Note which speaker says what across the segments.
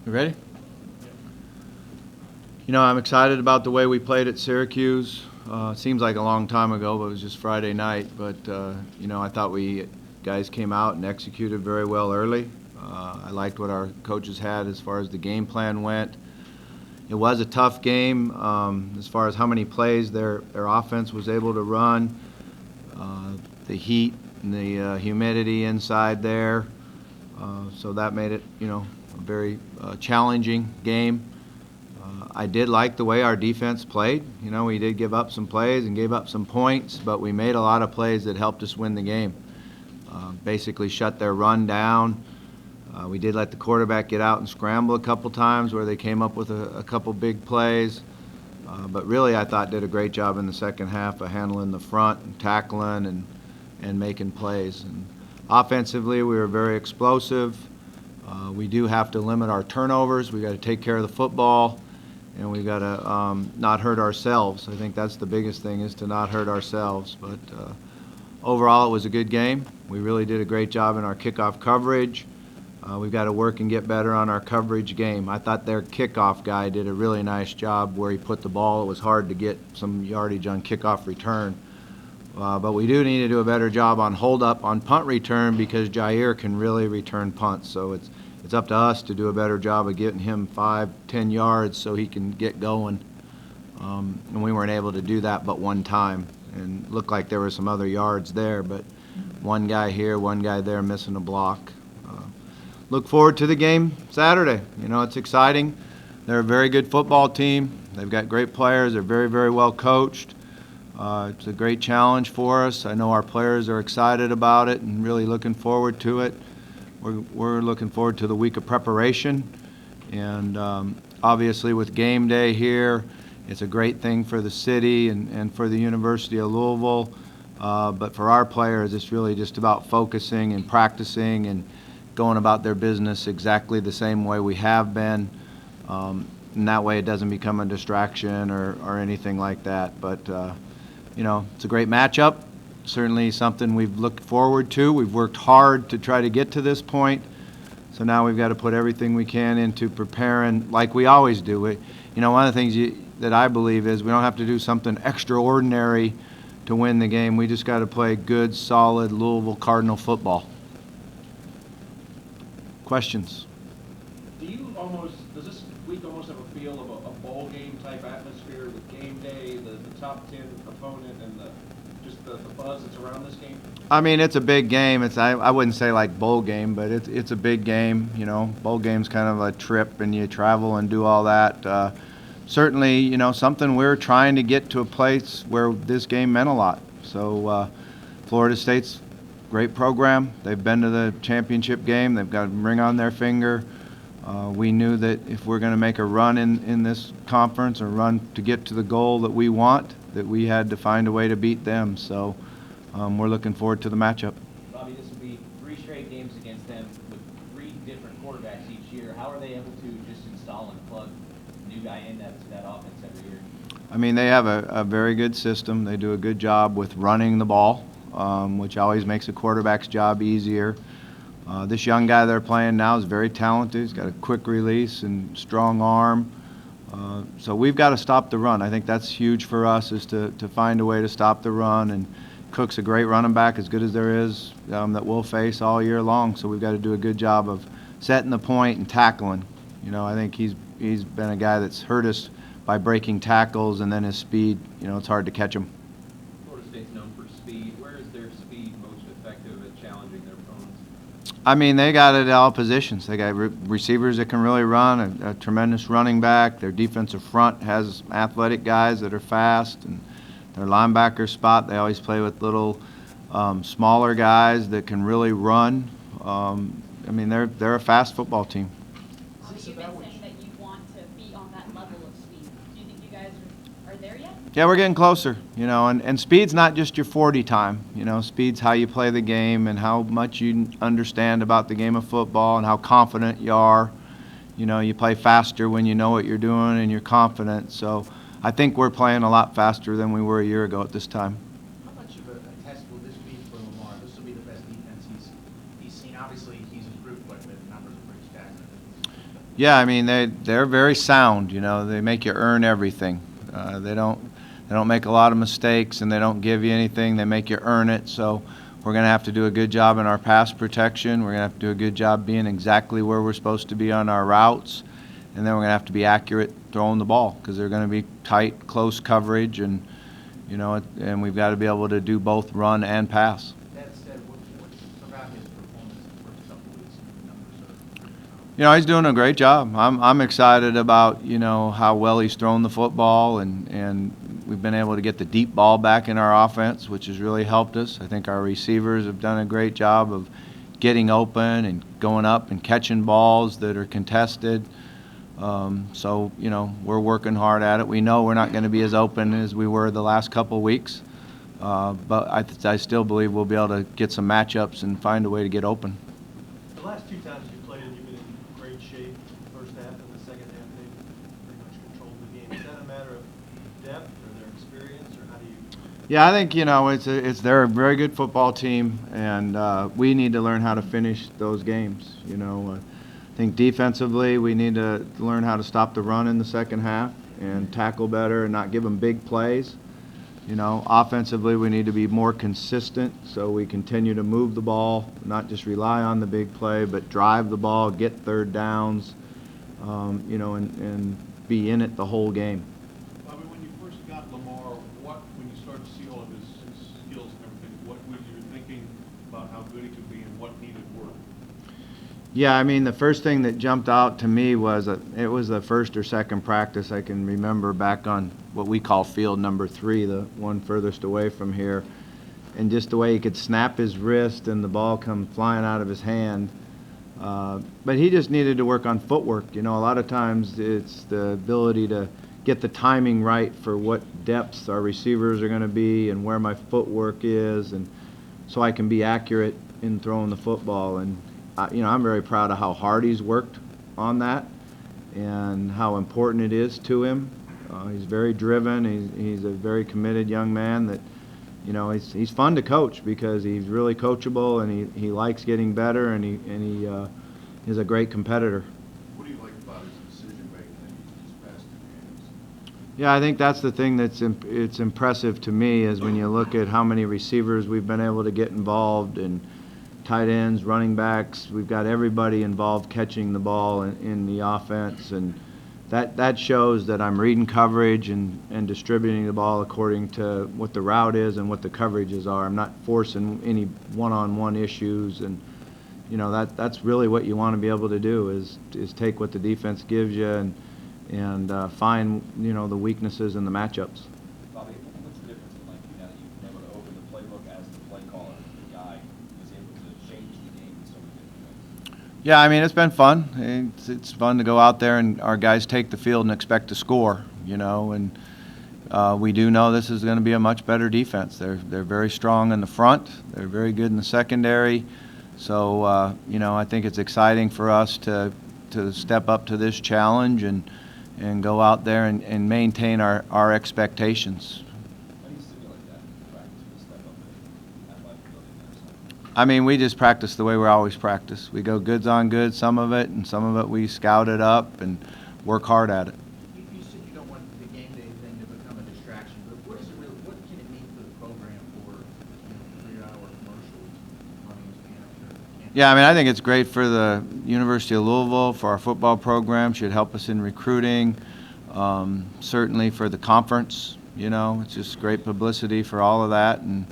Speaker 1: You ready? You know, I'm excited about the way we played at Syracuse. Seems like a long time ago, but it was just Friday night. But, you know, I thought we guys came out and executed very well early. I liked what our coaches had as far as the game plan went. It was a tough game as far as how many plays their offense was able to run. The heat and the humidity inside there. So that made it, you know, a very challenging game. I did like the way our defense played. You know, we did give up some plays and gave up some points, but we made a lot of plays that helped us win the game. Basically shut their run down. We did let the quarterback get out and scramble a couple times where they came up with a couple big plays. But really, I thought did a great job in the second half of handling the front and tackling and making plays. And offensively, we were very explosive. We do have to limit our turnovers. We got to take care of the football. And we got to not hurt ourselves. I think that's the biggest thing, is to not hurt ourselves. But overall, it was a good game. We really did a great job in our kickoff coverage. We've got to work and get better on our coverage game. I thought their kickoff guy did a really nice job where he put the ball. It was hard to get some yardage on kickoff return. But we do need to do a better job on hold-up on punt return, because Jair can really return punts. So it's up to us to do a better job of getting him 5-10 yards so he can get going. And we weren't able to do that but one time. And looked like there were some other yards there, but one guy here, one guy there missing a block. Look forward to the game Saturday. You know, it's exciting. They're a very good football team. They've got great players. They're very, very well coached. It's a great challenge for us. I know our players are excited about it and really looking forward to it. We're looking forward to the week of preparation. And obviously with game day here, it's a great thing for the city and for the University of Louisville. But for our players, it's really just about focusing and practicing and going about their business exactly the same way we have been. And that way it doesn't become a distraction or anything like that. But, you know, it's a great matchup. Certainly something we've looked forward to. We've worked hard to try to get to this point. So now we've got to put everything we can into preparing like we always do. You know, one of the things that I believe is we don't have to do something extraordinary to win the game. We just got to play good, solid Louisville Cardinal football. Questions?
Speaker 2: Does this week almost have a feel of a bowl game type atmosphere with game day, the top 10 opponent, and just the buzz that's around this game?
Speaker 1: I mean, it's a big game. I wouldn't say like bowl game, but it's a big game. You know, bowl game's kind of a trip, and you travel and do all that. Certainly, you know, something we're trying to get to a place where this game meant a lot. So Florida State's great program. They've been to the championship game. They've got a ring on their finger. We knew that if we're going to make a run in this conference, or run to get to the goal that we want, that we had to find a way to beat them. So we're looking forward to the matchup.
Speaker 3: Bobby, this will be 3 straight games against them with 3 different quarterbacks each year. How are they able to just install and plug a new guy in that offense every year?
Speaker 1: I mean, they have a very good system. They do a good job with running the ball, which always makes a quarterback's job easier. This young guy they're playing now is very talented. He's got a quick release and strong arm. So we've got to stop the run. I think that's huge for us, is to find a way to stop the run. And Cook's a great running back, as good as there is, that we'll face all year long. So we've got to do a good job of setting the point and tackling. You know, I think he's been a guy that's hurt us by breaking tackles, and then his speed. You know, it's hard to catch him.
Speaker 3: Florida State's known for speed. Where is their speed most effective at challenging their opponents?
Speaker 1: I mean, they got it at all positions. They got receivers that can really run, a tremendous running back. Their defensive front has athletic guys that are fast, and their linebacker spot, they always play with little smaller guys that can really run. I mean, they're a fast football team.
Speaker 4: You've been saying that you want to be on that level of speed. Do you think you guys are there yet?
Speaker 1: Yeah, we're getting closer, you know, and speed's not just your 40 time. You know, speed's how you play the game and how much you understand about the game of football and how confident you are. You know, you play faster when you know what you're doing and you're confident. So I think we're playing a lot faster than we were a year ago at this time.
Speaker 5: How much of a test will this be for Lamar? This will be the best defense he's seen. Obviously, he's improved quite a bit. The numbers are pretty staggering.
Speaker 1: Yeah, I mean, they're very sound, you know, they make you earn everything. They don't make a lot of mistakes, and they don't give you anything, they make you earn it. So we're going to have to do a good job in our pass protection, we're going to have to do a good job being exactly where we're supposed to be on our routes, and then we're going to have to be accurate throwing the ball, because they're going to be tight, close coverage, and, you know, and we've got to be able to do both run and pass.
Speaker 5: That said, what's about his performance in the first couple of weeks? The numbers are.
Speaker 1: You know, he's doing a great job. I'm excited about, you know, how well he's thrown the football, and we've been able to get the deep ball back in our offense, which has really helped us. I think our receivers have done a great job of getting open and going up and catching balls that are contested. So, you know, we're working hard at it. We know we're not going to be as open as we were the last couple of weeks, but I still believe we'll be able to get some matchups and find a way to get open.
Speaker 6: The last two times you played, you've been in great shape. First half and the second half, they pretty much controlled the game. Is that a matter of depth or their experience, or how do you?
Speaker 1: Yeah, I think, you know, they're a very good football team, and we need to learn how to finish those games. You know, I think defensively we need to learn how to stop the run in the second half and tackle better and not give them big plays. You know, offensively we need to be more consistent, so we continue to move the ball, not just rely on the big play, but drive the ball, get third downs, you know, and be in it the whole game.
Speaker 7: Bobby, when you first got Lamar, when you started to see all of his skills and everything, what were you thinking about how good he could be and what needed work?
Speaker 1: Yeah, I mean, the first thing that jumped out to me was it was the first or second practice I can remember back on what we call field number 3, the one furthest away from here, and just the way he could snap his wrist and the ball come flying out of his hand. But he just needed to work on footwork. You know, a lot of times it's the ability to get the timing right for what depths our receivers are going to be and where my footwork is, and so I can be accurate in throwing the football. And you know, I'm very proud of how hard he's worked on that and how important it is to him. He's very driven. He's a very committed young man that, you know, he's fun to coach because he's really coachable, and he likes getting better, and he is a great competitor.
Speaker 7: What do you like about his decision-making that he just passed in games?
Speaker 1: Yeah, I think that's the thing it's impressive to me is when you look at how many receivers we've been able to get involved, and tight ends, running backs. We've got everybody involved catching the ball in the offense, and that shows that I'm reading coverage and distributing the ball according to what the route is and what the coverages are. I'm not forcing any one-on-one issues, and you know that's really what you want to be able to do is take what the defense gives you and find, you know, the weaknesses in the matchups.
Speaker 2: Bobby, what's the difference in, like, now that you've been able to open the playbook as the play caller, the guy is able to change the game in so many different ways?
Speaker 1: Yeah, I mean, it's been fun. It's fun to go out there and our guys take the field and expect to score, you know, and we do know this is going to be a much better defense. They're very strong in the front. They're very good in the secondary. So, you know, I think it's exciting for us to step up to this challenge and go out there and maintain our expectations.
Speaker 2: How do you simulate that in practice with a step up in athletic ability?
Speaker 1: I mean, we just practice the way we always practice. We go goods on goods, some of it, and some of it we scout it up and work hard at it.
Speaker 5: You said you don't want the game day thing to become a distraction, but what can it mean for the program for, you know, 3-hour commercials on ESPN?
Speaker 1: Yeah, I mean, I think it's great for the University of Louisville, for our football program, should help us in recruiting, certainly for the conference, you know, it's just great publicity for all of that, and,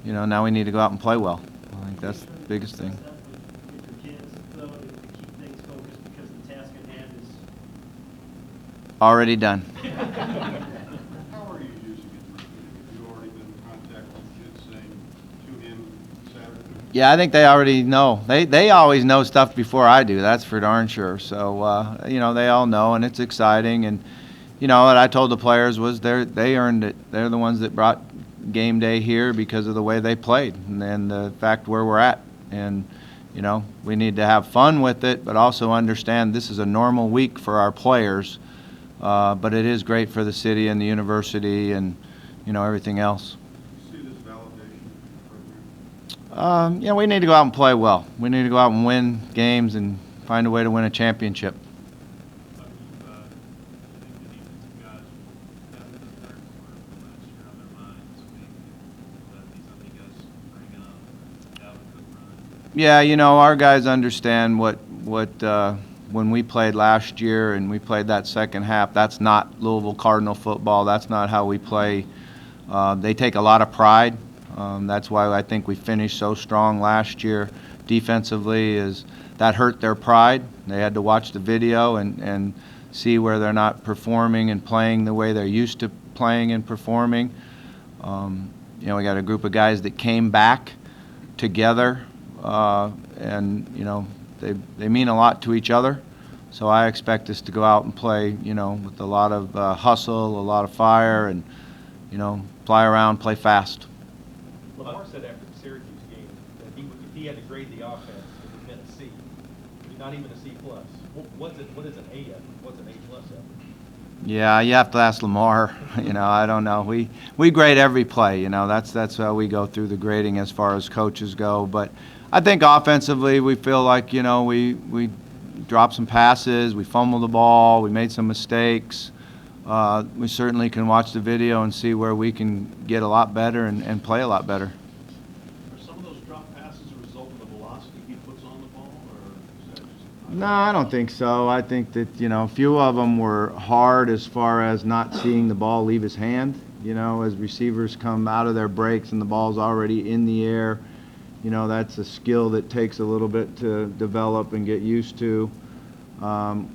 Speaker 1: you know, now we need to go out and play well. I think that's the biggest thing.
Speaker 6: With your kids, though, to keep things focused because the task at hand is.
Speaker 1: Already done.
Speaker 7: How are you using it? Have you already been in contact with kids saying, tune in Saturday?
Speaker 1: Yeah, I think they already know. They always know stuff before I do. That's for darn sure. So, you know, they all know, and it's exciting. And, you know, what I told the players was they earned it. They're the ones that brought game day here because of the way they played and the fact where we're at. And, you know, we need to have fun with it, but also understand this is a normal week for our players. But it is great for the city and the university and, you know, everything else.
Speaker 7: See this validation in the program?
Speaker 1: Yeah, we need to go out and play well. We need to go out and win games and find a way to win a championship. Yeah, you know, our guys understand what when we played last year and we played that second half, that's not Louisville Cardinal football. That's not how we play. They take a lot of pride. That's why I think we finished so strong last year defensively, is that hurt their pride. They had to watch the video and see where they're not performing and playing the way they're used to playing and performing. You know, we got a group of guys that came back together, and you know, they mean a lot to each other. So I expect us to go out and play, you know, with a lot of hustle, a lot of fire, and you know, fly around, play fast.
Speaker 6: Lamar said after the Syracuse game that if he had to grade the offense, it would have been a C. Not even a C plus. What is an A effort? What's an A plus effort?
Speaker 1: Yeah, you have to ask Lamar. You know, I don't know. We grade every play. You know, that's how we go through the grading as far as coaches go. But I think offensively, we feel like, you know, we dropped some passes, we fumbled the ball, we made some mistakes. We certainly can watch the video and see where we can get a lot better and play a lot better.
Speaker 7: Are some of those drop passes a result of the velocity he puts on the ball, or is that just?
Speaker 1: No, I don't think so. I think that, you know, a few of them were hard as far as not seeing the ball leave his hand. You know, as receivers come out of their breaks and the ball's already in the air, you know, that's a skill that takes a little bit to develop and get used to.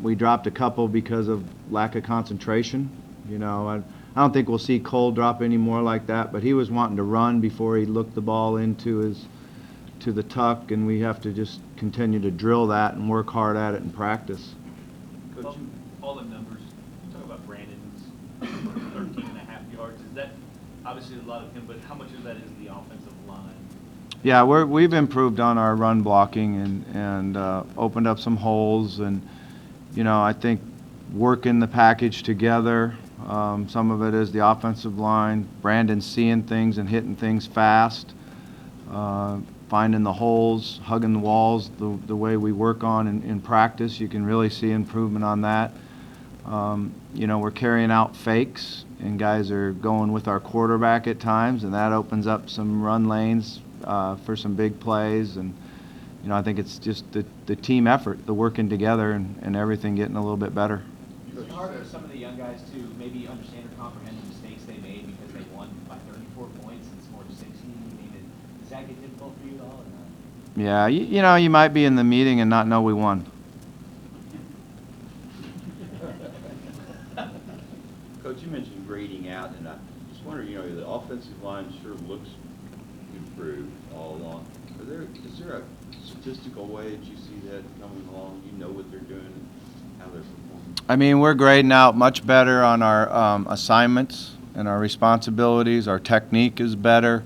Speaker 1: We dropped a couple because of lack of concentration. You know, I don't think we'll see Cole drop any more like that, but he was wanting to run before he looked the ball to the tuck, and we have to just continue to drill that and work hard at it in practice.
Speaker 8: Coach, all the numbers, you talk about Brandon's 13.5 yards. Is that obviously a lot of him, but how much of that is the offensive line?
Speaker 1: Yeah, we've improved on our run blocking and opened up some holes, and you know, I think working the package together. Some of it is the offensive line. Brandon seeing things and hitting things fast, finding the holes, hugging the walls. The way we work on in practice, you can really see improvement on that. You know, we're carrying out fakes, and guys are going with our quarterback at times, and that opens up some run lanes for some big plays. And you know, I think it's just the team effort, the working together, and everything getting a little bit better.
Speaker 3: Is it hard for some of the young guys to maybe understand or comprehend the mistakes they made because they won by 34 points and scored 60? I mean, does that get difficult for you at all, or not?
Speaker 1: Yeah, you know, you might be in the meeting and not know we won.
Speaker 9: Coach, you mentioned grading out, and I just wonder, you know, the offensive line sure looks improved all along. Is there a statistical way that you see that coming along? You know what they're doing and how they're performing?
Speaker 1: I mean, we're grading out much better on our assignments and our responsibilities. Our technique is better,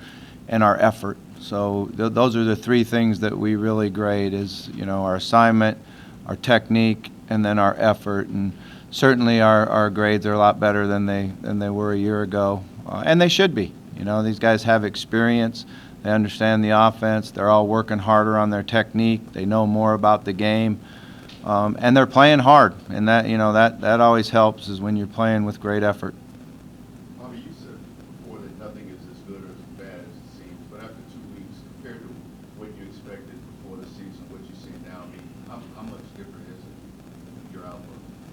Speaker 1: and our effort. So those are the three things that we really grade: is, you know, our assignment, our technique, and then our effort. And certainly our grades are a lot better than they were a year ago, and they should be. You know, these guys have experience. They understand the offense. They're all working harder on their technique. They know more about the game, and they're playing hard. And that, you know, that always helps, is when you're playing with great effort.
Speaker 10: Bobby, you said before that nothing is as good or as bad as it seems, but after 2 weeks, compared to what you expected before the season, what you see now, I mean, how much different is it, your outlook?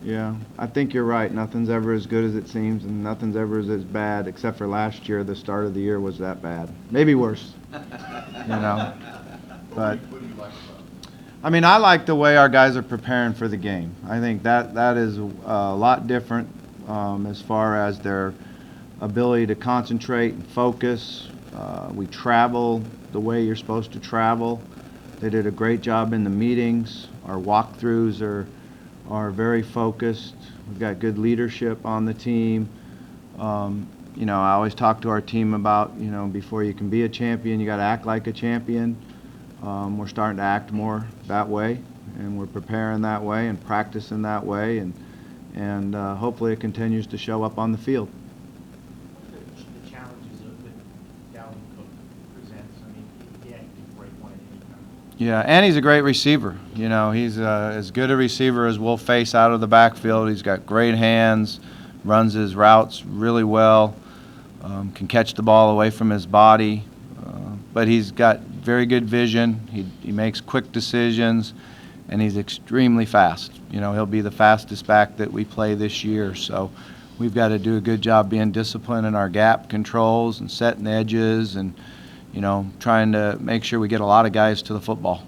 Speaker 1: Yeah, I think you're right. Nothing's ever as good as it seems, and nothing's ever as bad, except for last year. The start of the year was that bad. Maybe worse. You know, but
Speaker 10: What do you like about it?
Speaker 1: I mean, I like the way our guys are preparing for the game. I think that is a lot different as far as their ability to concentrate and focus. We travel the way you're supposed to travel. They did a great job in the meetings. Our walkthroughs are very focused. We've got good leadership on the team. You know, I always talk to our team about, you know, before you can be a champion, you got to act like a champion. We're starting to act more that way, and we're preparing that way and practicing that way, and hopefully it continues to show up on the field.
Speaker 5: The challenges that Dalvin Cook presents, I mean, yeah, he can break one at any time.
Speaker 1: Yeah, and he's a great receiver. You know, he's as good a receiver as we'll face out of the backfield. He's got great hands, runs his routes really well, can catch the ball away from his body, but he's got very good vision. He makes quick decisions, and he's extremely fast. You know, he'll be the fastest back that we play this year. So we've got to do a good job being disciplined in our gap controls and setting edges and, you know, trying to make sure we get a lot of guys to the football.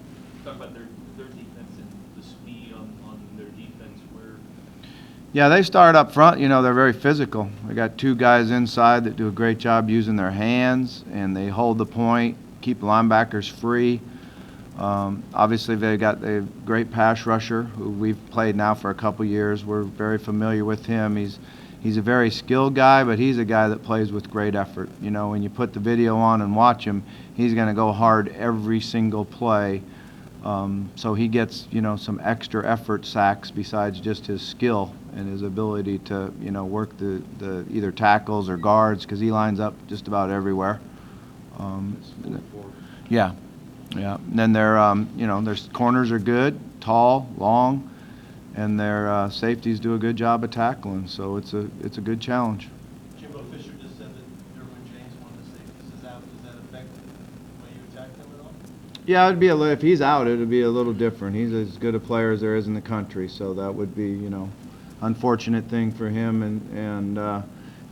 Speaker 8: Talk about their defense and the speed on their defense. Where
Speaker 1: Yeah, they start up front. You know, they're very physical. They got two guys inside that do a great job using their hands, and they hold the point, keep linebackers free. Obviously, they got a great pass rusher who we've played now for a couple years. We're very familiar with him. He's a very skilled guy, but he's a guy that plays with great effort. You know, when you put the video on and watch him, he's going to go hard every single play. So he gets, you know, some extra effort sacks besides just his skill and his ability to, you know, work the either tackles or guards, because he lines up just about everywhere. Yeah. Yeah. And then their, you know, their corners are good, tall, long, and their safeties do a good job of tackling. So it's a good challenge.
Speaker 6: Jimbo Fisher just said that Derwin James, one of the safeties, is out. Does that affect the way you attack them at all?
Speaker 1: Yeah, it'd be if he's out, it'd be a little different. He's as good a player as there is in the country, so that would be, you know, unfortunate thing for him. And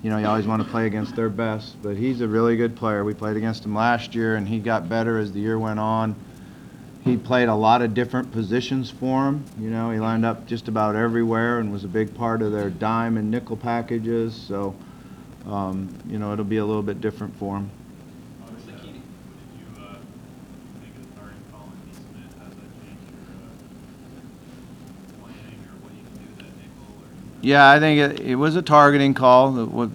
Speaker 1: you know, you always want to play against their best, but he's a really good player. We played against him last year, and he got better as the year went on. He played a lot of different positions for him. You know, he lined up just about everywhere and was a big part of their dime and nickel packages. So, you know, it'll be a little bit different for him.
Speaker 8: What's the key? Did you make a target call in Eastman? How does that change your planning or what you can do to that nickel? Or?
Speaker 1: Yeah, I think it was a targeting call.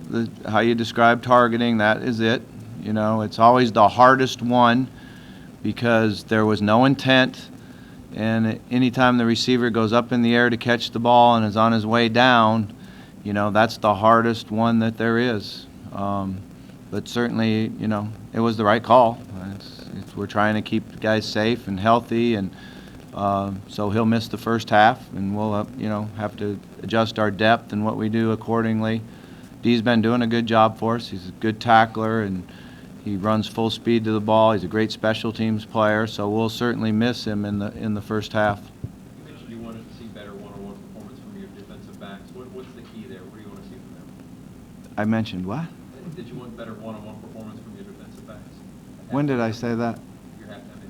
Speaker 1: How you describe targeting, that is it. You know, it's always the hardest one because there was no intent, and anytime the receiver goes up in the air to catch the ball and is on his way down, you know, that's the hardest one that there is. But certainly, you know, it was the right call. We're trying to keep the guys safe and healthy, and so he'll miss the first half, and we'll you know, have to adjust our depth and what we do accordingly. Dee's been doing a good job for us. He's a good tackler, and he runs full speed to the ball. He's a great special teams player, so we'll certainly miss him in the first half.
Speaker 2: You mentioned you wanted to see better one-on-one performance from your defensive backs. What's the key there? What do you want to see from them?
Speaker 1: I mentioned what?
Speaker 2: Did you want better one-on-one performance from your defensive backs?
Speaker 1: When did I say that?
Speaker 2: Your halftime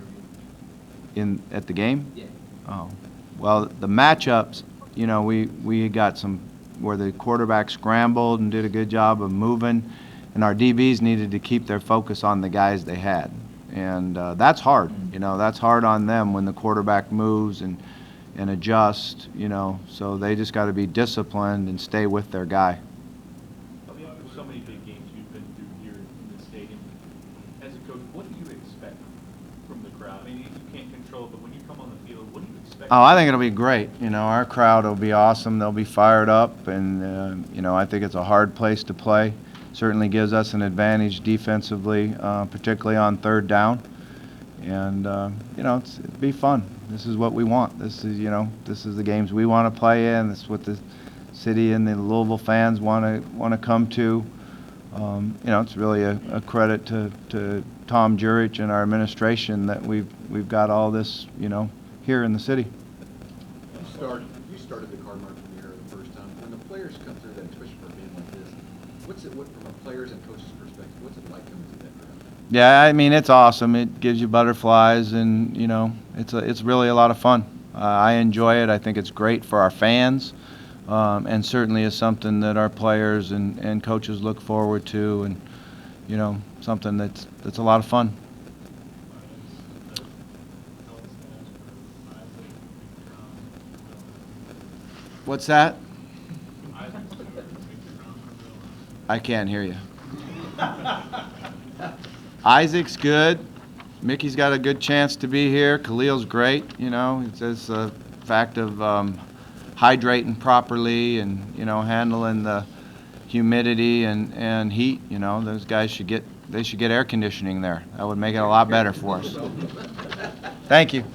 Speaker 2: interview.
Speaker 1: At the game?
Speaker 2: Yeah.
Speaker 1: Oh, well, the matchups, you know, we got some where the quarterback scrambled and did a good job of moving, and our DBs needed to keep their focus on the guys they had. And that's hard, you know, that's hard on them when the quarterback moves and adjust, you know, so they just got to be disciplined and stay with their guy.
Speaker 8: I mean, there's so many big games you've been through here in the stadium. As a coach, what do you expect from the crowd? I mean, you can't control it, but when you come on the field, what do you expect?
Speaker 1: Oh, I think it'll be great. You know, our crowd will be awesome. They'll be fired up, and you know, I think it's a hard place to play. Certainly gives us an advantage defensively, particularly on third down. And you know, it'll be fun. This is what we want. This is, you know, this is the games we want to play in. This is what the city and the Louisville fans want to come to. You know, it's really a credit to Tom Jurich and our administration that we've got all this, you know, here in the city.
Speaker 11: You started the card mark from the air the first time. When the players come through that, especially for a game like this, what from a players and coaches perspective, what's it like coming to that crowd?
Speaker 1: Yeah, I mean, it's awesome. It gives you butterflies, and you know, it's really a lot of fun. I enjoy it. I think it's great for our fans, and certainly is something that our players and coaches look forward to, and you know, something that's a lot of fun. What's that? I can't hear you. Isaac's good. Mickey's got a good chance to be here. Khalil's great. You know, it's just a fact of hydrating properly and, you know, handling the humidity and heat. You know, those guys should get air conditioning there. That would make it a lot better for us. Thank you.